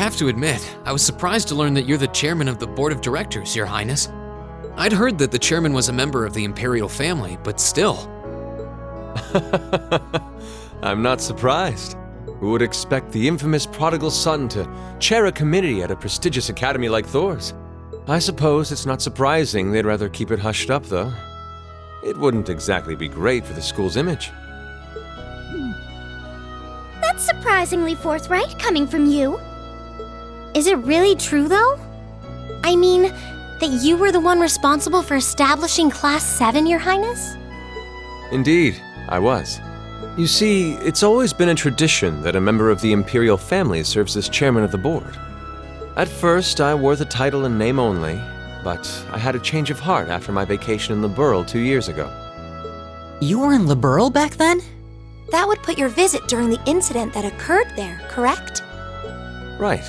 have to admit, I was surprised to learn that you're the chairman of the board of directors, Your Highness. I'd heard that the chairman was a member of the imperial family, but still. I'm not surprised. Who would expect the infamous prodigal son to chair a committee at a prestigious academy like Thor's? I suppose it's not surprising they'd rather keep it hushed up, though. It wouldn't exactly be great for the school's image. That's surprisingly forthright coming from you. Is it really true, though? I mean, that you were the one responsible for establishing Class 7, Your Highness? Indeed, I was. You see, it's always been a tradition that a member of the imperial family serves as chairman of the board. At first, I wore the title in name only, but I had a change of heart after my vacation in Liberl 2 years ago. You were in Liberl back then? That would put your visit during the incident that occurred there, correct? Right.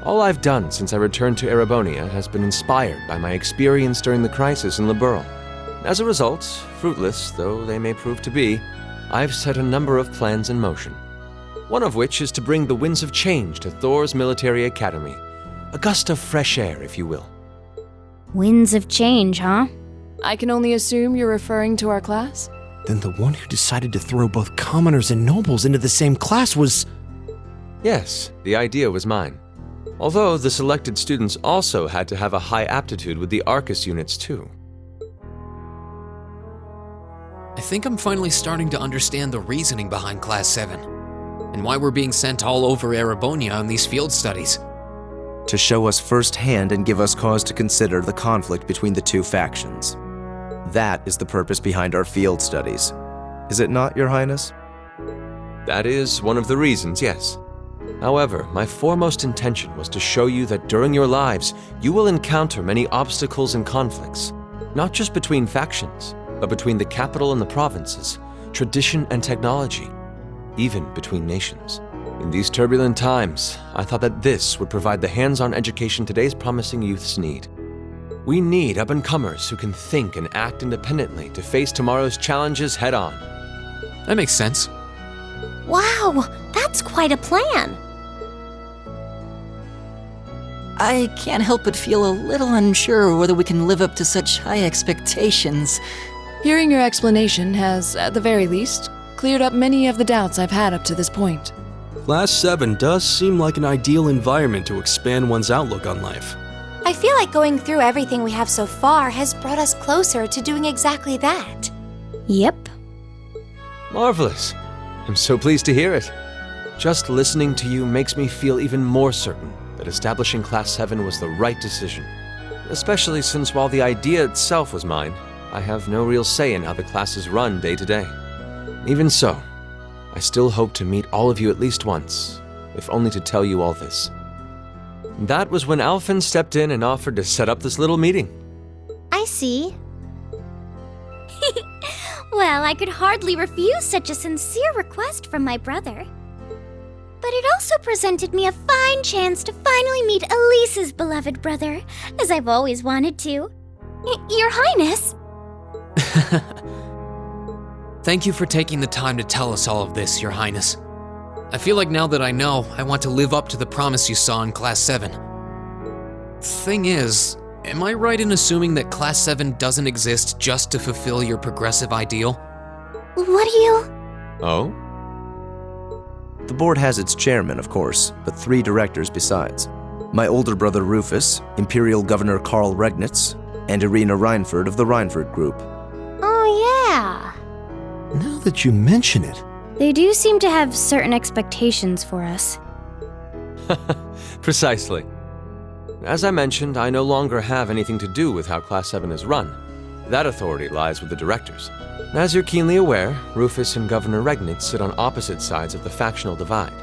All I've done since I returned to Erebonia has been inspired by my experience during the crisis in Liberl. As a result, fruitless though they may prove to be, I've set a number of plans in motion. One of which is to bring the winds of change to Thor's military academy. A gust of fresh air, if you will. Winds of change, huh? I can only assume you're referring to our class? Then the one who decided to throw both commoners and nobles into the same class was... Yes, the idea was mine. Although the selected students also had to have a high aptitude with the Arcus units too. I think I'm finally starting to understand the reasoning behind Class 7, and why we're being sent all over Erebonia on these field studies. To show us firsthand and give us cause to consider the conflict between the two factions. That is the purpose behind our field studies. Is it not, Your Highness? That is one of the reasons, yes. However, my foremost intention was to show you that during your lives, you will encounter many obstacles and conflicts, not just between factions, but between the capital and the provinces, tradition and technology, even between nations. In these turbulent times, I thought that this would provide the hands-on education today's promising youths need. We need up-and-comers who can think and act independently to face tomorrow's challenges head-on. That makes sense. Wow, that's quite a plan. I can't help but feel a little unsure whether we can live up to such high expectations. Hearing your explanation has, at the very least, cleared up many of the doubts I've had up to this point. Class 7 does seem like an ideal environment to expand one's outlook on life. I feel like going through everything we have so far has brought us closer to doing exactly that. Yep. Marvelous. I'm so pleased to hear it. Just listening to you makes me feel even more certain that establishing Class 7 was the right decision. Especially since while the idea itself was mine, I have no real say in how the class is run day to day. Even so, I still hope to meet all of you at least once, if only to tell you all this. That was when Alphen stepped in and offered to set up this little meeting. I see. Well, I could hardly refuse such a sincere request from my brother. But it also presented me a fine chance to finally meet Elise's beloved brother, as I've always wanted to. Your Highness! Thank you for taking the time to tell us all of this, Your Highness. I feel like now that I know, I want to live up to the promise you saw in Class 7. Thing is, am I right in assuming that Class 7 doesn't exist just to fulfill your progressive ideal? What do you... Oh? The board has its chairman, of course, but 3 directors besides. My older brother Rufus, Imperial Governor Karl Regnitz, and Irina Reinford of the Reinford Group. Oh, yeah. Now that you mention it... They do seem to have certain expectations for us. Precisely. As I mentioned, I no longer have anything to do with how Class 7 is run. That authority lies with the directors. As you're keenly aware, Rufus and Governor Regnitz sit on opposite sides of the factional divide.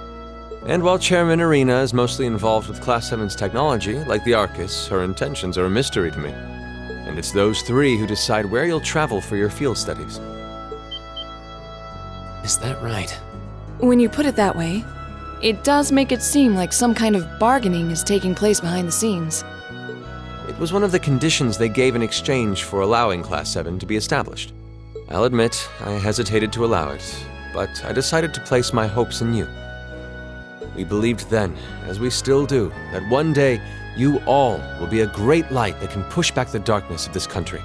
And while Chairman Irina is mostly involved with Class 7's technology, like the Arcus, her intentions are a mystery to me. And it's those 3 who decide where you'll travel for your field studies. Is that right? When you put it that way, it does make it seem like some kind of bargaining is taking place behind the scenes. It was one of the conditions they gave in exchange for allowing Class 7 to be established. I'll admit, I hesitated to allow it, but I decided to place my hopes in you. We believed then, as we still do, that one day you all will be a great light that can push back the darkness of this country.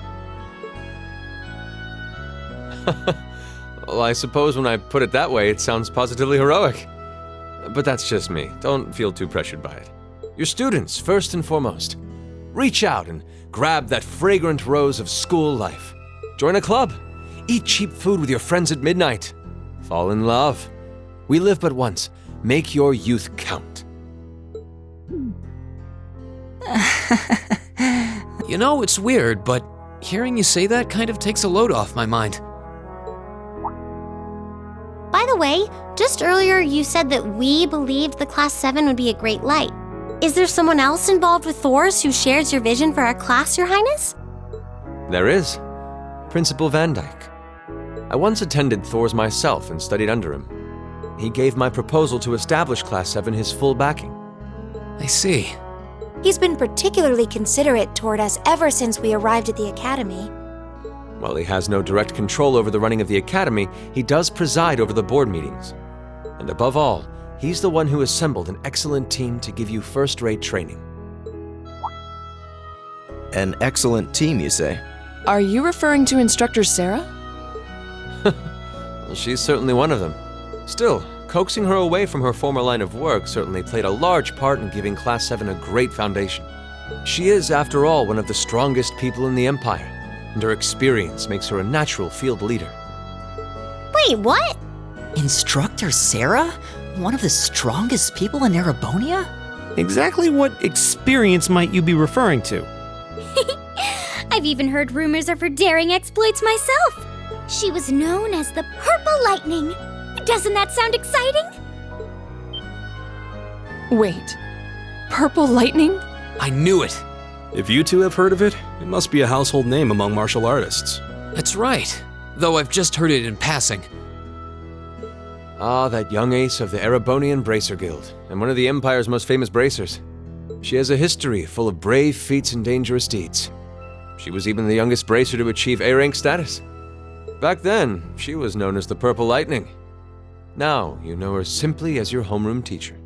Well, I suppose when I put it that way, it sounds positively heroic. But that's just me. Don't feel too pressured by it. You're students, first and foremost. Reach out and grab that fragrant rose of school life. Join a club. Eat cheap food with your friends at midnight. Fall in love. We live but once. Make your youth count. You know, it's weird, but hearing you say that kind of takes a load off my mind. By the way, just earlier you said that we believed the Class 7 would be a great light. Is there someone else involved with Thor's who shares your vision for our class, Your Highness? There is. Principal Van Dyke. I once attended Thor's myself and studied under him. He gave my proposal to establish Class 7 his full backing. I see. He's been particularly considerate toward us ever since we arrived at the Academy. While he has no direct control over the running of the Academy, he does preside over the board meetings. And above all, he's the one who assembled an excellent team to give you first-rate training. An excellent team, you say? Are you referring to Instructor Sarah? Well, she's certainly one of them. Still, coaxing her away from her former line of work certainly played a large part in giving Class 7 a great foundation. She is, after all, one of the strongest people in the Empire, and her experience makes her a natural field leader. Wait, what? Instructor Sarah? One of the strongest people in Erebonia? Exactly what experience might you be referring to? I've even heard rumors of her daring exploits myself. She was known as the Purple Lightning. Doesn't that sound exciting? Wait. Purple Lightning? I knew it. If you two have heard of it, it must be a household name among martial artists. That's right. Though I've just heard it in passing. Ah, that young ace of the Erebonian Bracer Guild, and one of the Empire's most famous bracers. She has a history full of brave feats and dangerous deeds. She was even the youngest bracer to achieve A-rank status. Back then, she was known as the Purple Lightning. Now, you know her simply as your homeroom teacher.